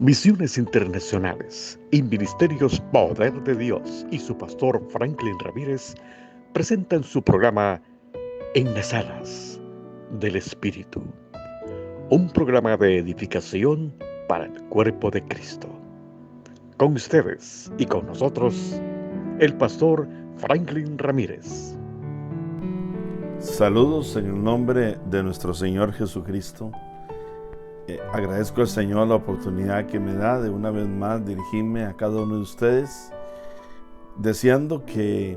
Misiones Internacionales y Ministerios Poder de Dios y su pastor Franklin Ramírez presentan su programa En las Alas del Espíritu, un programa de edificación para el cuerpo de Cristo. Con ustedes y con nosotros, el pastor Franklin Ramírez. Saludos en el nombre de nuestro Señor Jesucristo. Agradezco al Señor la oportunidad que me da de una vez más dirigirme a cada uno de ustedes, deseando que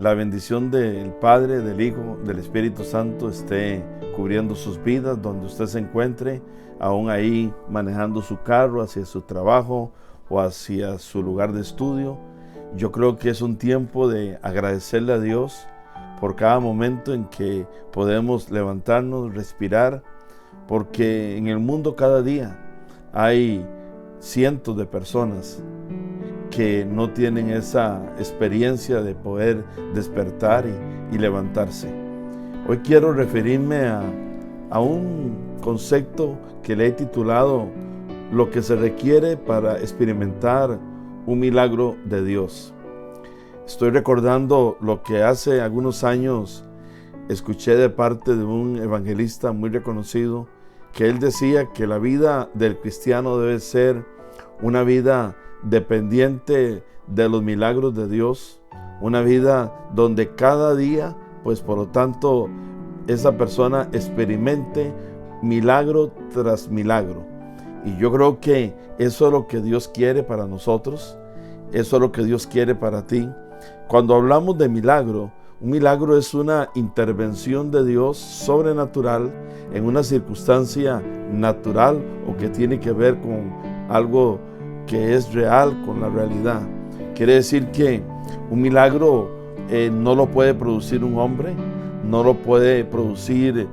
la bendición del Padre, del Hijo, del Espíritu Santo esté cubriendo sus vidas donde usted se encuentre, aún ahí manejando su carro hacia su trabajo o hacia su lugar de estudio. Yo creo que es un tiempo de agradecerle a Dios por cada momento en que podemos levantarnos, respirar, porque en el mundo cada día hay cientos de personas que no tienen esa experiencia de poder despertar y levantarse. Hoy quiero referirme a un concepto que le he titulado lo que se requiere para experimentar un milagro de Dios. Estoy recordando lo que hace algunos años escuché de parte de un evangelista muy reconocido, que él decía que la vida del cristiano debe ser una vida dependiente de los milagros de Dios, una vida donde cada día, pues por lo tanto, esa persona experimente milagro tras milagro. Y yo creo que eso es lo que Dios quiere para nosotros, eso es lo que Dios quiere para ti. Cuando hablamos de milagro, un milagro es una intervención de Dios sobrenatural en una circunstancia natural o que tiene que ver con algo que es real, con la realidad. Quiere decir que un milagro no lo puede producir un hombre, no lo puede producir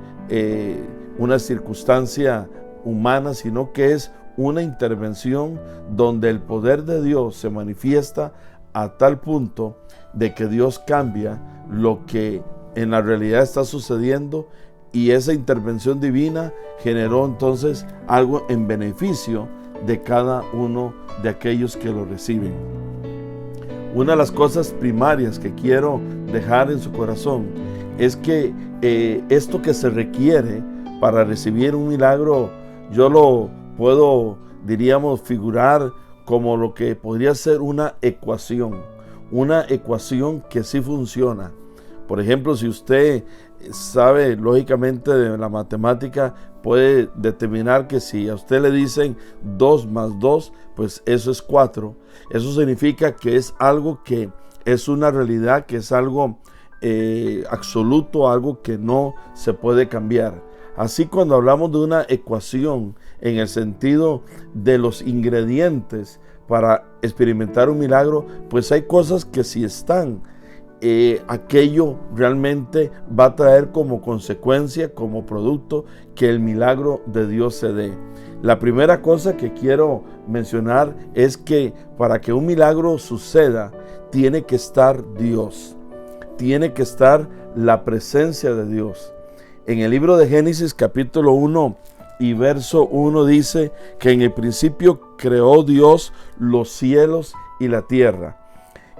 una circunstancia humana, sino que es una intervención donde el poder de Dios se manifiesta a tal punto de que Dios cambia lo que en la realidad está sucediendo, y esa intervención divina generó entonces algo en beneficio de cada uno de aquellos que lo reciben. Una de las cosas primarias que quiero dejar en su corazón es que esto que se requiere para recibir un milagro, yo lo puedo, diríamos, figurar como lo que podría ser una ecuación que sí funciona. Por ejemplo, si usted sabe lógicamente de la matemática, puede determinar que si a usted le dicen 2 más 2, pues eso es 4. Eso significa que es algo que es una realidad, que es algo absoluto, algo que no se puede cambiar. Así, cuando hablamos de una ecuación en el sentido de los ingredientes para experimentar un milagro, pues hay cosas que si están, aquello realmente va a traer como consecuencia, como producto, que el milagro de Dios se dé. La primera cosa que quiero mencionar es que para que un milagro suceda, tiene que estar Dios, tiene que estar la presencia de Dios. En el libro de Génesis capítulo 1 y verso 1 dice que en el principio creó Dios los cielos y la tierra.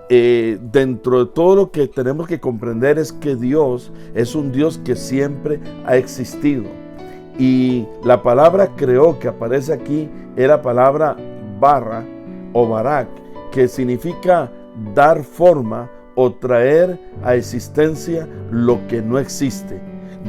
Dentro de todo lo que tenemos que comprender es que Dios es un Dios que siempre ha existido. Y la palabra creó que aparece aquí es la palabra barra o barak, que significa dar forma o traer a existencia lo que no existe.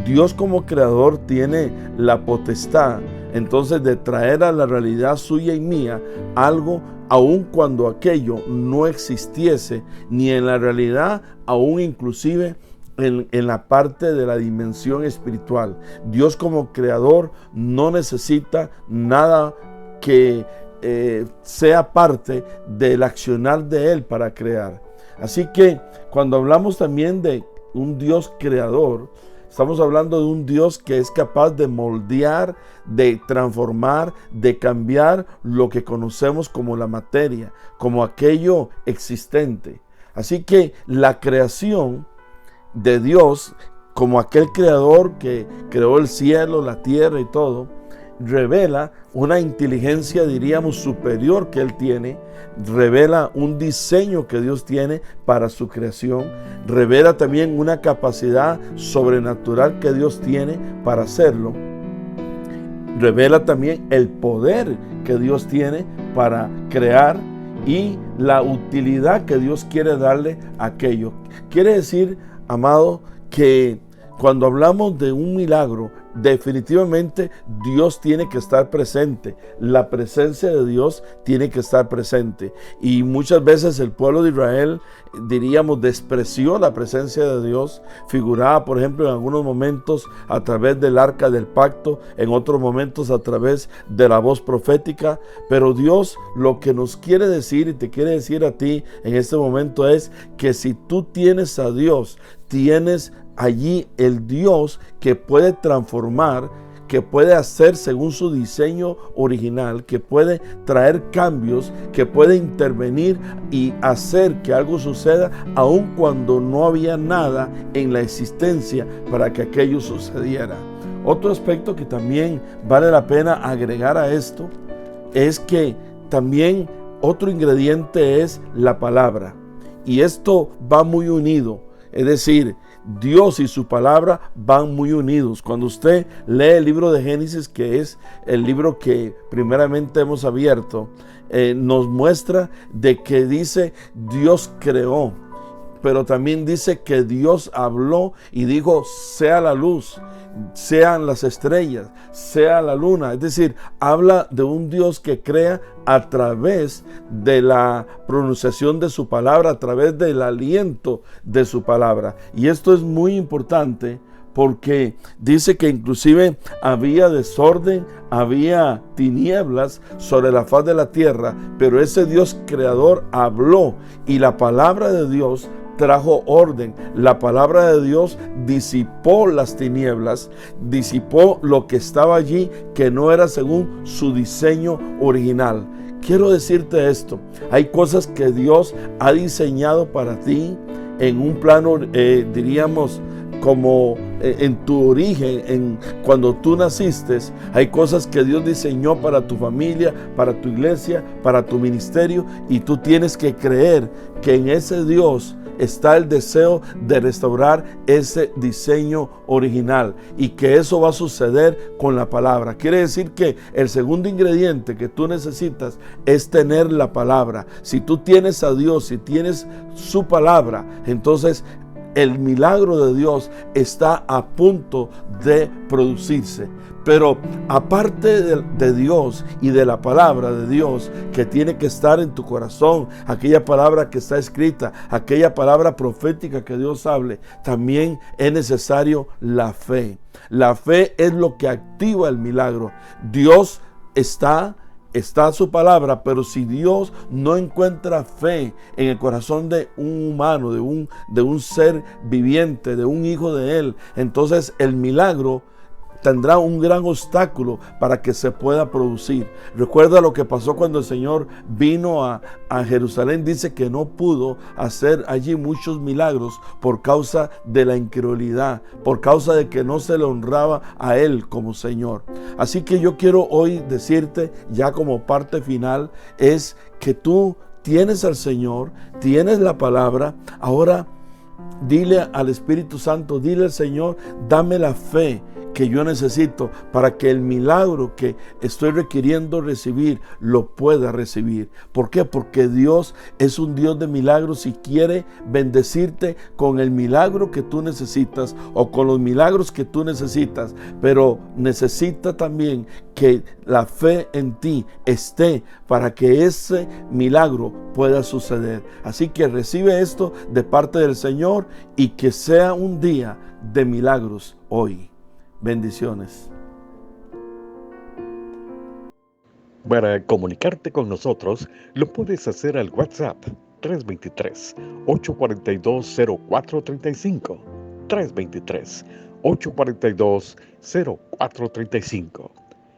Dios como creador tiene la potestad entonces de traer a la realidad suya y mía algo, aun cuando aquello no existiese ni en la realidad, aún inclusive en la parte de la dimensión espiritual. Dios como creador no necesita nada que sea parte del accionar de Él para crear. Así que cuando hablamos también de un Dios creador, estamos hablando de un Dios que es capaz de moldear, de transformar, de cambiar lo que conocemos como la materia, como aquello existente. Así que la creación de Dios, como aquel creador que creó el cielo, la tierra y todo, revela una inteligencia, diríamos, superior que Él tiene, revela un diseño que Dios tiene para su creación, revela también una capacidad sobrenatural que Dios tiene para hacerlo, revela también el poder que Dios tiene para crear y la utilidad que Dios quiere darle a aquello. Quiere decir, amado, que cuando hablamos de un milagro, definitivamente Dios tiene que estar presente. La presencia de Dios tiene que estar presente. Y muchas veces el pueblo de Israel, diríamos, despreció la presencia de Dios. Figuraba, por ejemplo, en algunos momentos a través del arca del pacto, en otros momentos a través de la voz profética. Pero Dios lo que nos quiere decir y te quiere decir a ti en este momento es que si tú tienes a Dios, tienes allí el Dios que puede transformar, que puede hacer según su diseño original, que puede traer cambios, que puede intervenir y hacer que algo suceda aun cuando no había nada en la existencia para que aquello sucediera. Otro aspecto que también vale la pena agregar a esto es que también otro ingrediente es la palabra, y esto va muy unido. Es decir, Dios y su palabra van muy unidos. Cuando usted lee el libro de Génesis, que es el libro que primeramente hemos abierto, nos muestra de que dice Dios creó, pero también dice que Dios habló y dijo sea la luz, sean las estrellas, sea la luna. Es decir, habla de un Dios que crea a través de la pronunciación de su palabra, a través del aliento de su palabra. Y esto es muy importante porque dice que inclusive había desorden, había tinieblas sobre la faz de la tierra, pero ese Dios creador habló y la palabra de Dios trajo orden. La palabra de Dios disipó las tinieblas, disipó lo que estaba allí que no era según su diseño original. Quiero decirte esto, hay cosas que Dios ha diseñado para ti en un plano, diríamos, como en tu origen, cuando tú naciste, hay cosas que Dios diseñó para tu familia, para tu iglesia, para tu ministerio, y tú tienes que creer que en ese Dios está el deseo de restaurar ese diseño original y que eso va a suceder con la palabra. Quiere decir que el segundo ingrediente que tú necesitas es tener la palabra. Si tú tienes a Dios, si tienes su palabra, entonces el milagro de Dios está a punto de producirse. Pero aparte de Dios y de la palabra de Dios que tiene que estar en tu corazón, aquella palabra que está escrita, aquella palabra profética que Dios hable, también es necesario la fe. La fe es lo que activa el milagro. Dios está su palabra, pero si Dios no encuentra fe en el corazón de un humano, de un ser viviente, de un hijo de Él, entonces el milagro tendrá un gran obstáculo para que se pueda producir. Recuerda lo que pasó cuando el Señor vino a Jerusalén. Dice que no pudo hacer allí muchos milagros por causa de la incredulidad, por causa de que no se le honraba a Él como Señor. Así que yo quiero hoy decirte, ya como parte final, es que tú tienes al Señor, tienes la palabra. Ahora dile al Espíritu Santo, dile al Señor, dame la fe que yo necesito para que el milagro que estoy requiriendo recibir lo pueda recibir. ¿Por qué? Porque Dios es un Dios de milagros y quiere bendecirte con el milagro que tú necesitas o con los milagros que tú necesitas, pero necesita también que la fe en ti esté para que ese milagro pueda suceder. Así que recibe esto de parte del Señor y que sea un día de milagros hoy. Bendiciones. Para comunicarte con nosotros, lo puedes hacer al WhatsApp 323-842-0435. 323-842-0435.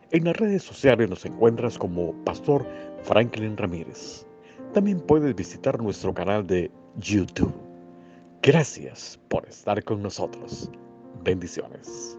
En las redes sociales nos encuentras como Pastor Franklin Ramírez. También puedes visitar nuestro canal de YouTube. Gracias por estar con nosotros. Bendiciones.